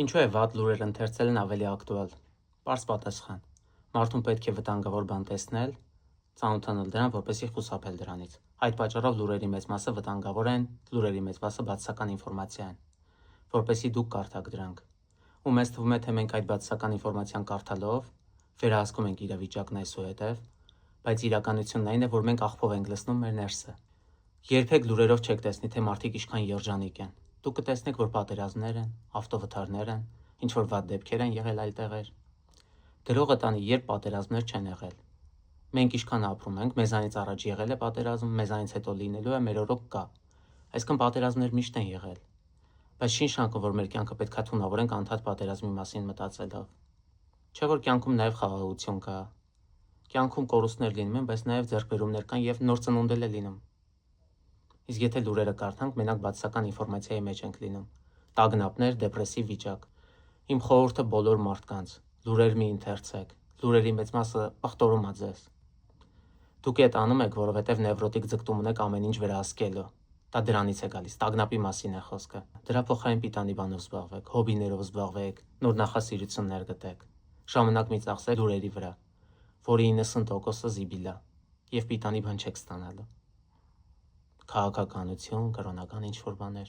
Ինչու է վատ լուրեր ընթերցելն ավելի ակտուալ։ Պարզ պատասխան։ Մարդուն պետք է վտանգավոր բան տեսնել, ծանոթանալ դրան, որպեսզի խուսափել դրանից։ Այդ պատճառով լուրերի մեծ մասը վտանգավոր են, լուրերի մեծ մասը բացասական ինֆորմացիա են, որպեսզի դուք կարդաք դրանք։ Ու մեզ թվում է, թե մենք այդ բացասական ինֆորմացիան կարդալով վերահսկում ենք իրավիճակն այսուհետև, բայց իրականությունն այն է, որ մենք աղբով ենք լցնում մեր ներսը։ Երբեք լուրերով չեք տեսնի, թե մարդիկ ինչքան երջանիկ են։ Դուք կտեսնեք, որ պատերազմներ են, ավտովթարներ են, ինչ-որ վատ դեպքեր են եղել այլ տեղեր։ Գրողը տանի, երբ պատերազմներ չեն եղել։ Մենք ինչքան ապրում ենք, մեզանից առաջ եղել է պատերազմ, մեզանից հետո լինելու է, մեր օրոք կա։ Այսինքն պատերազմներ միշտ են եղել։ Բայց չի նշանակում, որ մեր կյանքը պետք է թունավորենք անդադ պատերազմի մասին մտածելով։ Չէ՞ որ կյանքում նաև խաղաղություն կա։ Կյանքում կորուստներ լինում են, բայց նաև ձեռքբերումներ կան եւ նոր ծնունդ է լինում։ Իսկ եթե լուրերը կարդանք, մենակ բացասական ինֆորմացիայի մեջ ենք լինում։ Տագնապներ, դեպրեսիվ վիճակ։ Իմ խորհուրդը բոլոր մարդկանց՝ լուրեր մի ընթերցեք։ Լուրերի մեծ մասը ախտորում է ձեզ։ Դուք այդ անում եք, որովհետև նևրոտիկ ձգտում ունեք ամեն ինչ վերահսկելու։ Դա դրանից է գալիս, տագնապի մասին է խոսքը։ Դրա փոխարեն պիտանի բանով զբաղվեք, հոբիներով զբաղվեք, նոր նախասիրություններ գտեք։ Ժամանակ մի ծախսեք լուրերի վրա, որի 90%-ը զիբիլ է, եւ պիտանի բան չեք ստանալու։ Քաղաքականություն, կրոնական ինչ-որ բաներ։